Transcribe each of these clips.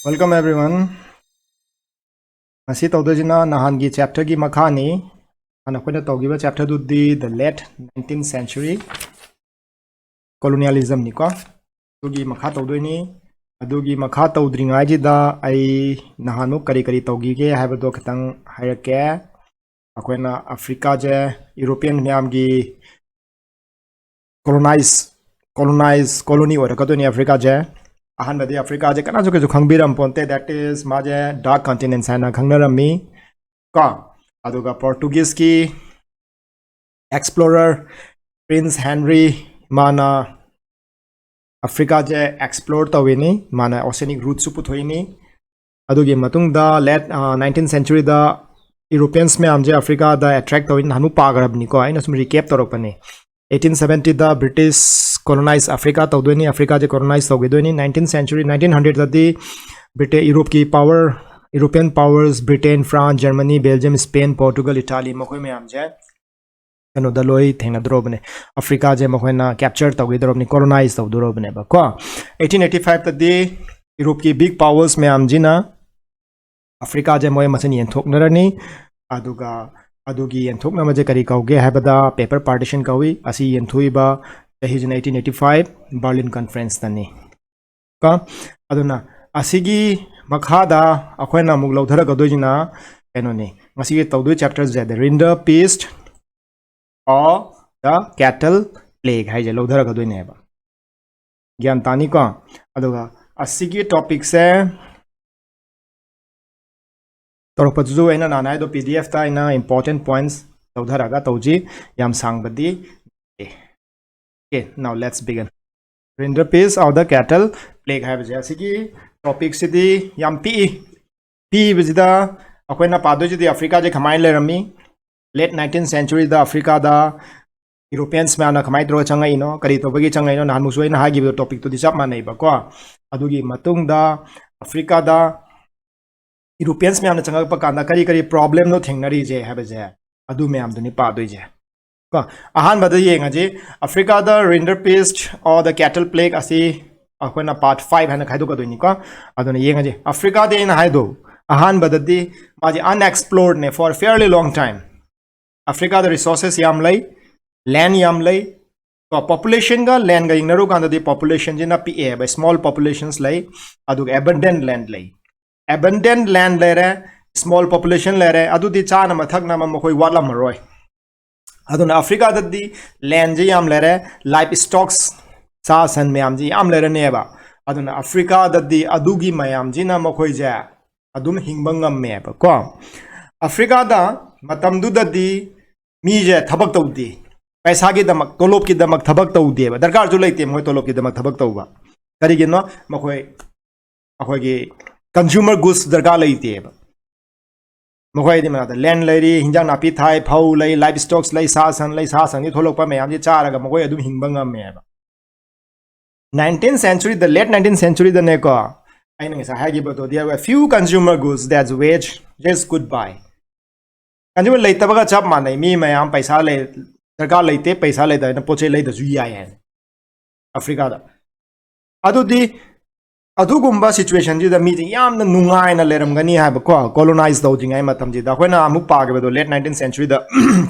Welcome everyone. Masi tawdojina nahangi chapter gi makhani ana koina tawgiba chapter du di the late 19th century colonialism ni ko tugi makha tawdoini adugi makha tawdringai ji da ai nahanu kari tawgi ge haiba do khitang hairake akoina Africa je European myam gi colony ora kadoni Africa je ahan badi Africa je kana jo khangbiram ponte that is maje dark continent sana khangnarammi ka aduga Portuguese ki explorer Prince Henry mana Africa je explore tawini mana oceanic route su puthoini adugi matung da late 19th century da Europeans me amje Africa da attract tawin hanu pagarabni ko aina sum recap torokpani 1870 da British colonize Africa tawdoni Africa je colonize tawgedoni 19th century 1900 da di European powers Britain France Germany Belgium Spain Portugal Italy mokoi me amje kano da loi thengna drobne Africa je mokoina capture tawgedorobni colonize tawdorobne ba ko 1885 da di Europe ki big powers me amjina Africa je moy masen yen thoknarani aduga adugi yen thokna maje kari kauge habada paper partition kawi asi yen thuiba hijin 1885 Berlin conference tani ka aduna asigi makhada akhona muk lawthara gadojina enoni ngasi tawdu chapters je the rinderpest or the cattle plague haije lawthara gadoine ba gyan tani ko aduga asigi topic se torpaju ena nanai do PDF ta ina important points lawthara ga tawji yam sangbadi. Okay, now let's begin. Rinderpest or the cattle plague have jasiki topic sidi yam pi bizida akoina pado jidi Africa je khamai lerami late 19th century da Africa da Europeans mana khamai dro changai no kari to bagi changai no nan musoi na hagi topic to disap manai ba ko adugi matung da Africa da Europeans me amna changai pa kanda kari problem no thengnari je have je adu me am duni pa doi je ahan bada yengaji Africa the rinderpest or the cattle plague asi akoina part 5 hana khaido ka doini ko aduna yengaji Africa de in haido ahan bada di maji unexplored ne for fairly long time Africa the resources yam lai land yam lai so population ga land ga ingnaru kan di population jina pa by small populations lai adu abundant land lere small population lere adu di chana mathak na ma koi wala maroi aduna Africa da di land je yam lere livestock sa san mayam ji yam lere ne ba aduna Africa da di adugi mayam ji na makoi je adum hingbangam me ba ko Africa da matam du da di mi je thabak tawdi paisa gi damak tolop ki damak thabak tawdi ba darkar ju leite moi tolop ki damak thabak tawba kari gi no makoi akoi gi consumer goods darkar leite ba मखोय दि मना land Larry हिंजांग नापी Thai फाउ लै life stocks लै सा सन नि थोलोक पा मयाम जे चारागा मखोय अदुम हिंगबंग मेबा 19th century the late 19th century the ne ko aina ngisa hagi ba to there were few consumer goods that's which just could buy consumer lai tabaga chap manai mi mayam paisa le sarkar leite paisa le da na poche lai da ju ya yan Africa da adu di adugumba situation ji da mi yamna nungai na leramgani ha ba ko colonize do jingai matam ji da khoina amuk pa ge do late 19th century da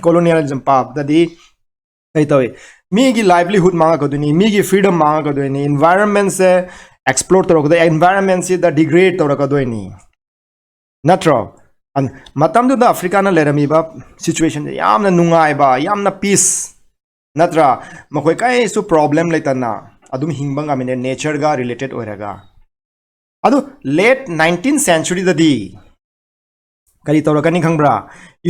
colonialism pa da di kai toy mi gi livelihood manga ko duni mi gi freedom manga ko duni environment se explore to the environment se da degrade to ka doi ni natro an matam da Africa na lerami ba situation yamna nungai ba yamna peace natra makoi kai su problem laitana adum hingbang amine nature ga related oiraga adu late 19th century da di kari torakani khangbra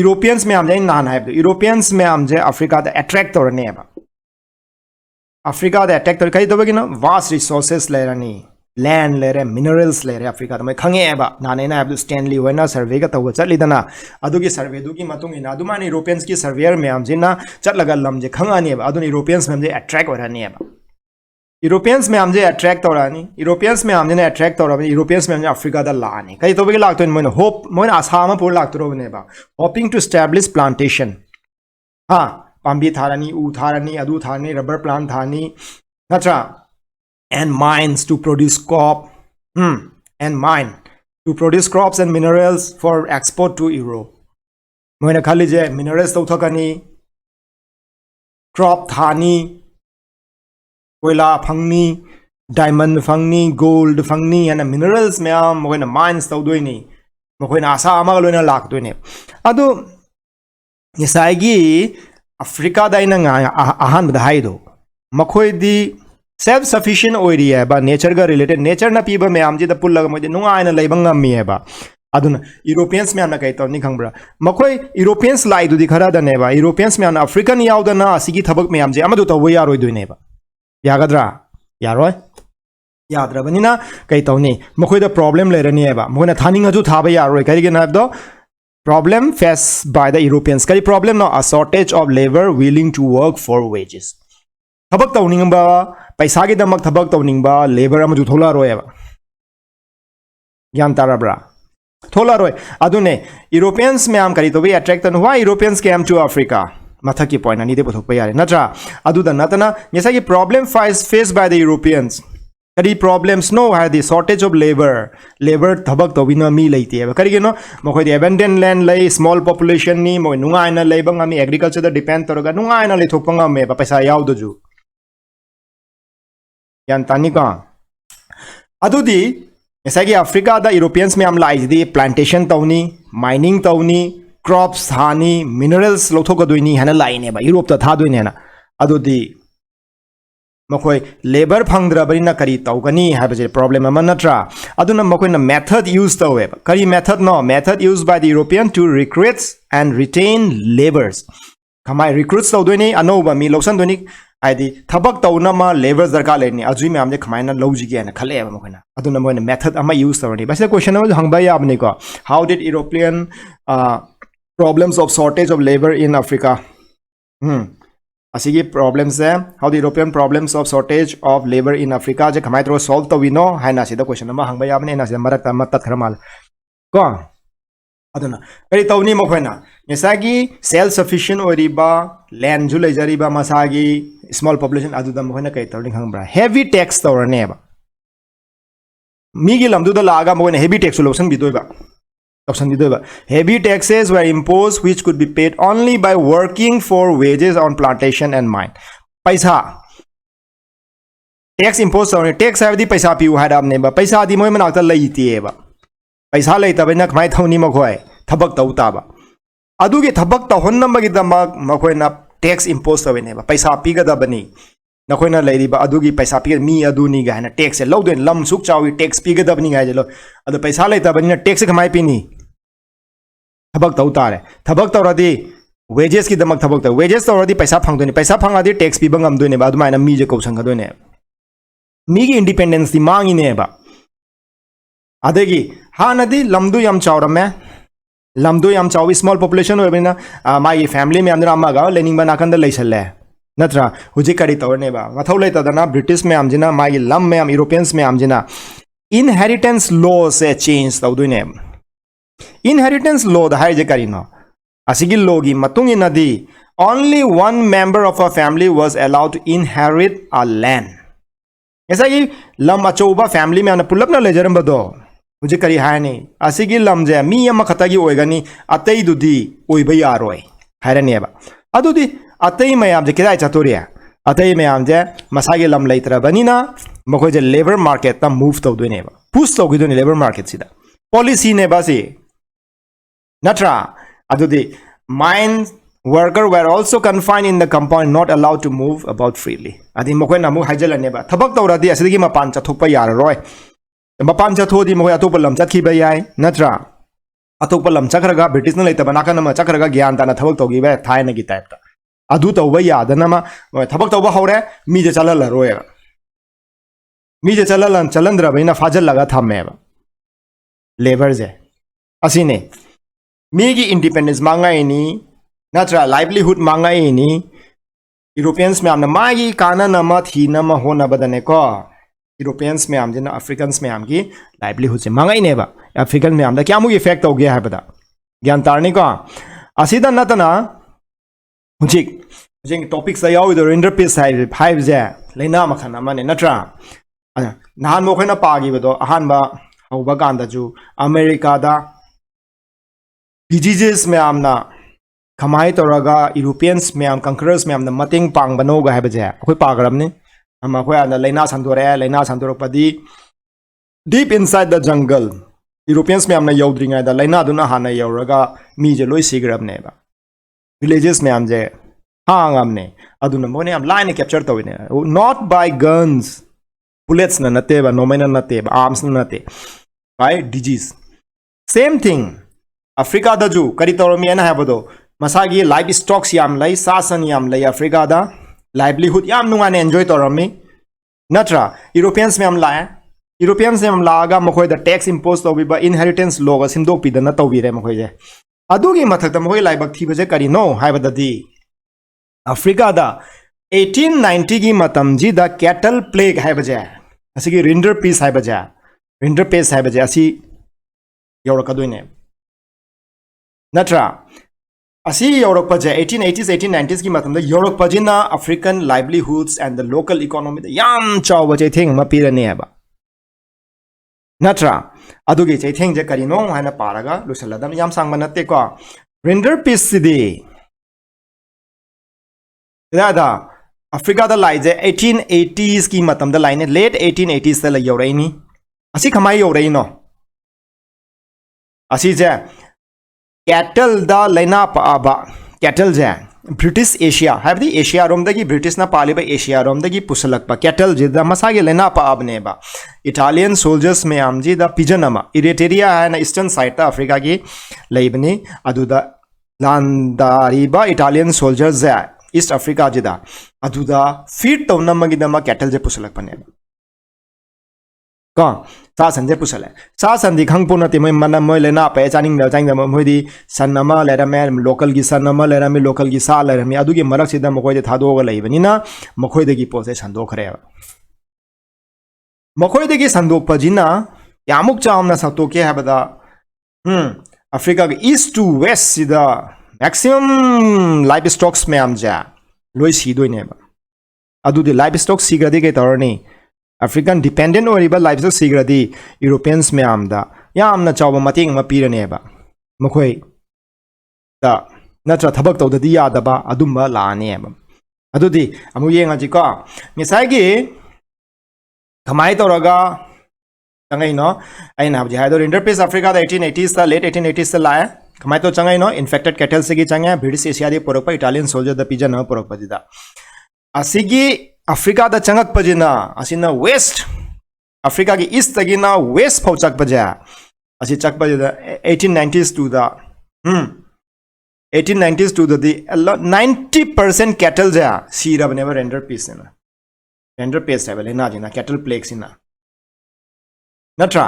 Europeans me amje nan haib Europeans me amje Africa da attract torne ba Africa da attack tor kai dobagi na vast resources lerani land lere minerals lere Africa da mai khange ba nane na abdu Stanley wena survey ga taw chatli dana adugi survey du ki matung ina adumani Europeans ki surveyor me amje na chatlaga lamje khangani ba aduni Europeans me amje attract orani ba Europeans में हमजे attract Torani Europeans में हमजे ने attract Torani Europeans में हमजे Africa दा लानी कई तो भी लागतो इन मोइन hope मोइन आशा में पूरा लागतो रो बने बा hoping to establish plantation हाँ पाम्बी थारानी ऊ थारानी अदू थारानी rubber plant थारानी नत्रा and mines to produce and mine to produce crops and minerals for export to Europe. Moina khali je minerals to thakani, crop thani, koila phangni, diamond phangni, gold phangni, and minerals mayam moina mines to doini. Moina asa ama loina lak doine. Ado yesagi Africa da ina ahan bada haido. Makhoi di self sufficient area ba nature ga related nature na piba mayam ji da pullaga mo nunga ina leibang ngam mi ba. Aduna Europeans me amna kai tawni khangbra makhoi Europeans lai du di khara da ne ba Europeans me an African yaw da na asigi thabak me amje amadu taw ya roi dui ne ba yagadra yaroi yadra banina kai tawni makhoi da problem le rani ba moina thaning aju thaba ya roi kai gen do problem faced by the Europeans kari problem no a shortage of labor willing to work for wages thabak tawning ba paisa gi damak thabak tawning ba labor amaju thola roi ba yan tarabra thola roi adune Europeans me am kari to be attract and why Europeans came to Africa mathaki point ani de bothok pa yare natra adu da natana yesa ki problem faced by the Europeans kari problems no had the shortage of labor thabak to bina mi leite ba kari no mo khoi abandoned land lay small population ni mo nunga ina leibang ami agriculture da depend toroga nunga ina le thokpang me ba paisa yaw do ju yan tani ka adu di ऐसा कि Africa the Europeans में हम लाई दी plantation तौनी mining तौनी crops हानी minerals लौथोकदोइनी हना लाइने बा Europe ता थादोइने ना अदोदी मखोय labour फंगद्रबनिना करी तौगनी हाबजे प्रॉब्लम अमा नत्रा अदुना मखोयना मेथड यूज तौवे करी method no method use by the European to recruit and retain labours खमाय रिक्रूट्स तौदोइनी अनोबा मी लौसनदोइनी आदि थबक तौनमा लेबर दरकार लेनी अजुई में हमने खमायना लौजिगे ना खले अब मखना अदुना मोयना मेथड अमा यूज तवनी बस क्वेश्चन अमा हंगबा याबने को how did European problems of shortage of labor in Africa asigi problems है how the European problems of shortage of labor in Africa जे खमाय तो solve तो विनो है ना सीधा क्वेश्चन अमा हंगबा याबने ना सीधा मरक तम तत खरमाल को अदुना करी तौनी मखना यसागी सेल्फ सफिशिएंट ओरिबा लैंड जु लेजरिबा मसागी small population aduda mohena kai tawling hangbra heavy tax tawrane ba migi lamdu da laga mohena heavy tax solution bidoiba option bidoiba heavy taxes were imposed which could be paid only by working for wages on plantation and mine paisa tax imposed on tax have di paisa piu hadam ne ba paisa di moi manak ta leiti ba paisa leita ba nak mai thawni makhoi thabak tawta ba adugi thabak tawhon number gi damak makhoi na tax imposed tawene ba paisa pigada bani nakoina leiri ba adugi paisa pig mi aduni ga na tax se loduen lam suk chawi tax pigada bani ga jelo adu paisa leita bani na tax khamai pini thabak taw tare thabak tawradi wages ki damak thabak taw wages tawradi paisa phangdoni paisa phangadi tax pi bangam done ba adumai na mi je kausang gadone mi gi independence di mangi ne ba adegi hanadi lamdu yam chawrame lamdo yam chawi small population hoibina my family me amdra amma ga lening bana kan da leisalle natra huji kari tawne ba mathau leita dana british me amjina my lam me am europeans me amjina inheritance law se change tawduine inheritance law da haije kari no asigi law gi matung inadi only one member of a family was allowed to inherit a land ऐसा कि lam achouba family me ana pulap na lejaram bado मुझे करी है नहीं असिगी लमजे मी यम खतगी ओइगनी अतई दुदी ओइबा यारोय हायरने बा अदुदी अतई मयाम जे किदाय चतोरिया अतई मयाम जे मसागे lump लेतरा बनिना मखोय जे labour market ता move तो दोने बा पुश तो गिदोनी लेबर मार्केट सिदा पॉलिसी ने बासी नट्रा अदुदी mine worker were also confined in the compound not allowed to move about freely adi मखोय नामु हाइजलने बा थबक तौरादी असिगी मपान चथोकपा याररोय मपान चथोदी मखोय अतोप लम चखिबा याय नत्रा अतोप लम चखरगा ब्रिटिश न लेतबा नाकन म चखरगा ज्ञान ताना थबक तोगिबा थायन गी टाइप ता अदु तौबा यादना म थबक तौबा हौरे मी जे चलल रोय मी जे चललन चलंद्र बइना फाजल लगा थमेबा लेबर जे असिने मी गी इंडिपेंडेंस मांगाइनी नत्रा लाइवलीहुड मांगाइनी यूरोपियंस में आमना मागी काना नमा थी नमा होना बदने को यूरोपियंस में आम जिना अफ्रीकन्स में आम की लाइवलीहुड से मांगाइने बा अफ्रीकन में आमदा क्या मुगी इफेक्ट हो गया है बता ज्ञान तारने को असीदा नतना हुजिक हुजिक टॉपिक से याव इधर इंटरपीस है फाइव जे लेना मखना माने नत्रा नान मोखना पागी बदो अहान बा हौबा कांदाजु अमेरिका दा diseases मैमना खमाई तौरगा यूरोपियंस मैम कंकरर्स मैम मतेंग पांगबनो गा हैबजे अखोय पागरमनी हम अखोय आना लैना संदोरपदी deep inside the jungle Europeans मैम यौद्रिंगाय दा लैना दुना हाना यौरगा मीजे लोय सिगरबनेबा villages मैम जे हांगमने अदुना मोने हम लाइन कैप्चर तविने not by guns bullets na nateba nomena nateba arms na nate by disease same thing Africa da ju kari toromi na habado masagi life stocks yam lai sasan yam lai Africa da livelihood yam nunga ne enjoy toromi natra Europeans me am la Europeans me am la ga mokoi da tax impose to bi ba inheritance law ga simdok pi da na to bi re mokoi je adugi mathak da mokoi lai bak thi ba je kari no habada di Africa da 1890 की मतम जी the cattle plague है बजे असी की rinder piece है बजे असी यौरकदोइने नत्रा असी यौरक बजे 1880s 1890s की मतम द यौरक बजिना African livelihoods and the local economy द याम चाव बजे थिंग म पीरने है बा नत्रा अदुगी चे थिंग जे करिनो हाना पारगा लुसलदम याम सांग मनते को रिंडर पीस सिदी दादा अफ्रीका दा लाइजे 1880s की मतम दा लाइन लेट 1880s दा यौरैनी असी खमाई यौरैनो असी जे कैटल दा लाइना पाबा कैटल जे ब्रिटिश एशिया हाबदी एशिया रोम दगी ब्रिटिश ना पालिबा एशिया रोम दगी पुसलकपा कैटल जे दा मसागे लाइना पाबनेबा इटालियन सोल्जर्स में आमजी दा पिजनमा इरेटेरिया है ना ईस्टर्न साइड ता अफ्रीका की लेबनी अदुदा लांदारीबा इटालियन सोल्जर्स जे ईस्ट अफ्रीका जिदा अदुदा फीड तौनमगिदमा कैटल जे पुसलकपने को सा संजे पुसले सा संदि खंगपुनति मोय मन मोय लेना पे चानिंग द चाइंग द मोयदि सनमा लेरमे लोकल गी सनमा लेरमे लोकल गी सा लेरमे अदुगी मरक सिदा मखोय थादोग लैबनिना मखोय दगी पोसे संदोखरे मखोय दगी संदोखपजिना यामुक चामना सतोके हबदा अफ्रीका के ईस्ट टू वेस्ट सिदा मैक्सिमम लाइफ स्टॉक्स में आमजा लोई सीदोइनेबा अदुदि लाइफ स्टॉक सीग्रदी के तौरनी अफ्रीकन डिपेंडेंट ओरिबा लाइफ स्टॉक सीग्रदी यूरोपियंस में आमदा यामना चावबा मतेंग म पीरनेबा मखोय दा नत्रा थबक तौददी यादबा अदुम्बा लानेबा अदुदि अमु येंगाजि को मिसाइगी खमाई तौरगा तंगैनो आइना हबजि हाइदो इंटरपीस अफ्रीका दा 1880s दा लेट 1880s दा लाए खमाई तो चंगाई नो इन्फेक्टेड कैटल से की चंगे ब्रिटिश एशिया दे पोरक इटालियन सोल्जर द पिजन न पोरक पजिदा असिगी अफ्रीका द चंगक पजिना असिना वेस्ट अफ्रीका की ईस्ट तगिना वेस्ट फौ चक पजा असि चक पजिदा 1890s to the 1890s to the 90% cattle जा सीरब नेवर रेंडर पीस ना रेंडर पीस है लेना जिना कैटल प्लेग सिना नट्रा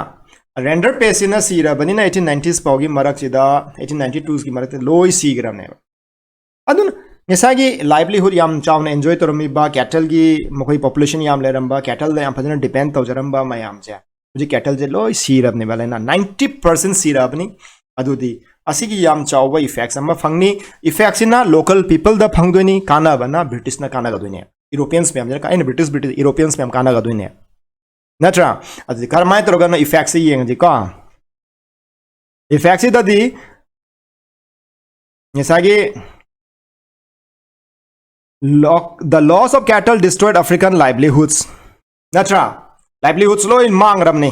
रेंडर पेसिना सीरबनिना 1890s पाउगी मरक सिदा 1892s की मरक लोई सीग्रमने अदुन मिसागी लाइवलीहुड याम चावना एंजॉय तोरमी बा कैटल की मखोई पॉपुलेशन याम लेरंबा कैटल द याम फजना डिपेंड तौजरंबा मयाम जे मुझे कैटल जे लोई सीरबने वालेना 90% सीरबनी अदुदी असिगी याम चावबा इफेक्ट्स अमा फंगनी इफेक्ट्स इना लोकल पीपल द फंगदोनी काना बना ब्रिटिश ना काना गदोनी यूरोपियंस में हम जे काइन ब्रिटिश यूरोपियंस में हम काना गदोनी नत्रा अदि करमाय तोरगन इफेक्ट्स येंगदि को effects ददि निसागी the loss of cattle destroyed African livelihoods natra livelihoods lo in mangrabne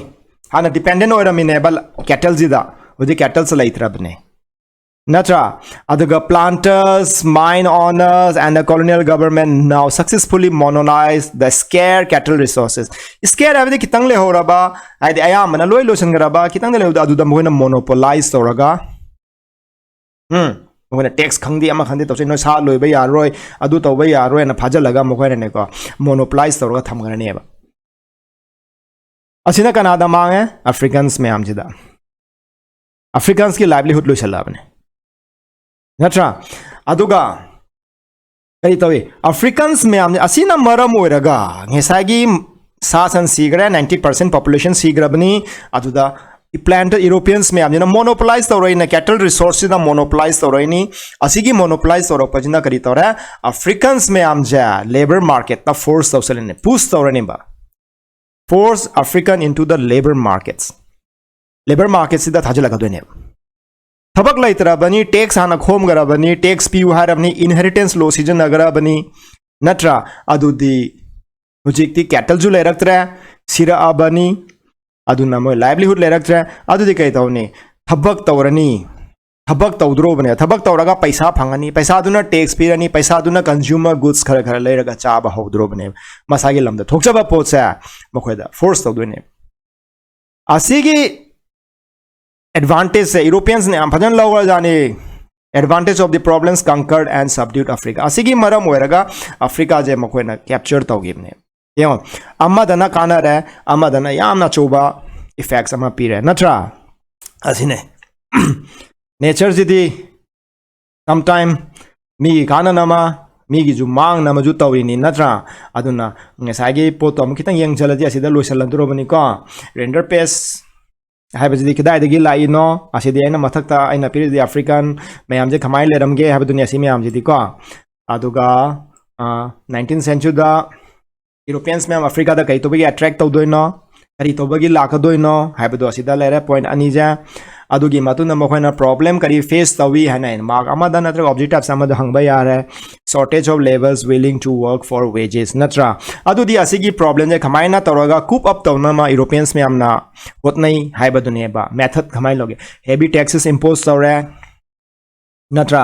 hana dependent oiramine bal cattle zida udi cattle se laitrabne natra aduga planters mine owners and the colonial government now successfully monopolized the scarce cattle resources scarce avdi kitang le horaba aidi ayamana loi losangraba kitang le aduda moina monopolize toraga मोगने tax खंगदी अमा खंदी तोसे no सा लोइबा यारोय अदु तौबा यारोय ना फाजलगा मोखरे ने को मोनोपोलाइज तौरगा थमगरनेबा असिना कनादा मांगे अफ्रीकन्स में आमजिदा अफ्रीकन्स की लाइवलीहुड लोइसलाबने नत्रा अदुगा कई तवे अफ्रीकन्स में आमने असिना मरम ओइरगा ngesaigi सासन सीग्रे 90% पॉपुलेशन सीग्रबनी अदुदा planted Europeans में आमने मोनोपोलाइज तौरइना कैटल रिसोर्सेस ना मोनोपोलाइज तौरइनी असिगी मोनोपोलाइज तौरपजिना करी तौरा अफ्रीकन्स में आमजा लेबर मार्केट ना फोर्स तौसलने पुश तौरनिबा force African into the labor markets labour market सिदा थाजलगदोने थबक लेतरबनी टैक्स हाना खोमगरबनी टैक्स पियु हारबनी इनहेरिटेंस लो सिजनगरबनी नत्रा अदुदी हुजिकती कैटल जु लेरक्तरे सिराअबनी अदुना मोय लाइवलीहुड लेरक्तरे अदुदी कै तौनी थबक तौरनी थबक तौद्रोबने थबक तौरगा पैसा फंगनी पैसा अदुना टैक्स पिरनी पैसा अदुना कंज्यूमर गुड्स खर खर लेरगा चाबा हौद्रोबने मसागी लमदा थोकजबा पोतसे मखोयदा फोर्स तौदोने असिगी एडवांटेज से यूरोपियंस ने फजन लौगा जाने advantage of the problems conquered and subdued Africa असिगी मरम होरगा अफ्रीका जे मखोयना कैप्चर तौगिबने यें अमदना कानरे अमदना यामना चोबा इफेक्ट्स अमा पीरे नत्रा असिने नेचर जिदी समटाइम मी काननमा मीगी जु मांग नम जु तौरिनी नत्रा अदुना ngasagi poto am kitang yang jaladi asida loisalandurobani ko render पेस हाइबजी किदाइदगी लाइनो असिदी आइना मथक्ता आइना पिरिदी अफ्रीकन मयामजे खमाइ लेरमगे हाबदुनि असि मयामजिदी को अदुगा 19th सेंचुरी दा यूरोपियंस में अफ्रीका दा कै तोबगी अट्रैक्ट तौदोइनो करी तोबगी लाकदोइनो हाइबदो असिदा लेरे पॉइंट अनिजा अदुगी मतुना मखोइना प्रॉब्लम करी फेस तवी हाना मार्क अमदा नत्र ऑब्जेक्टिव्स अमदा हंगबा यारे shortage of labours willing to work for wages नत्रा अदुदी असिगी प्रॉब्लम जे खमाइना तौरगा कूप अप तौनमा यूरोपियंस में हमना होतनै हाइबदुनेबा मेथड खमाइ लोगे हेवी टैक्सेस इंपोज तौरे नत्रा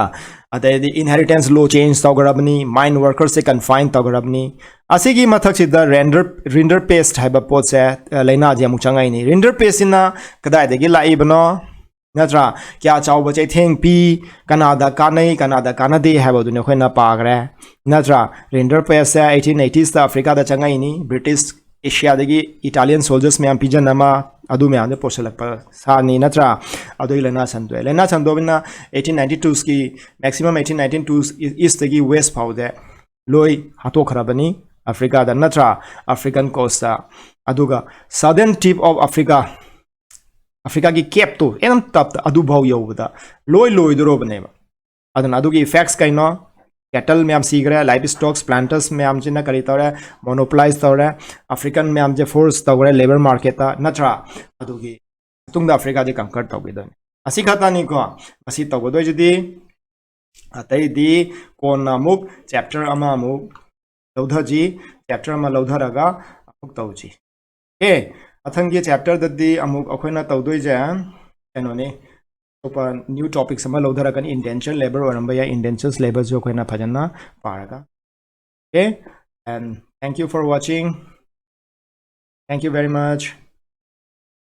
अतैदि इनहेरिटेंस लो चेंज तौगरबनी माइन वर्कर्स से कन्फाइन तौगरबनी असिगी मथक्सिदा रेंडर पेस्ट हाइबा पोतसे लेना जे मुचंगाइनी रेंडर पेस्टना कदाइदगी लाइबनो नत्रा क्या चाव चैथेंग P Kannada कानदे हाइबदुने खोइना पागरे नत्रा render paste 1880s दा अफ्रीका दा चंगाइनी ब्रिटिश एशिया दगी इटालियन सोल्जर्स में पिजन अमा अदु में आंदे पोसलक सानी नत्रा अदु लेना संदोबिना 1892 की मैक्सिमम 1892 ईस्ट दगी वेस्ट फाउदे लोई हातो खराबनी अफ्रीका दा नत्रा अफ्रीकन कोस्टा अदुगा सदर्न टिप ऑफ अफ्रीका की कैप तो एनम तप अदु भाव यौबदा लोई दोरोबनेबा अदन अदुगी इफेक्ट्स काइनो कैटल में सीग्रे लाइफ स्टॉक्स प्लांटर्स में आमजिना करी तौरे मोनोपोलाइज तौरे अफ्रीकन में आमजे फोर्स तौरे लेबर मार्केट नत्रा अदुगी तुंगदा अफ्रीका जे कंकर तौगिदन असि खतानी को असि तौगदोय जदी अतैदी कोन अमुक चैप्टर अमा अमुक लौधजी चैप्टर अमा लौधरगा अमुक तौजी ए अथंगी चैप्टर ददी अमुक अखोइना तौदोय जे एनोनी ओपन न्यू टॉपिक्स अमा लौधरगन इंडेंचर लेबर और या इंडेंचर्स लेबर जो कोइना फजना पारगा okay and thank you for watching thank you very much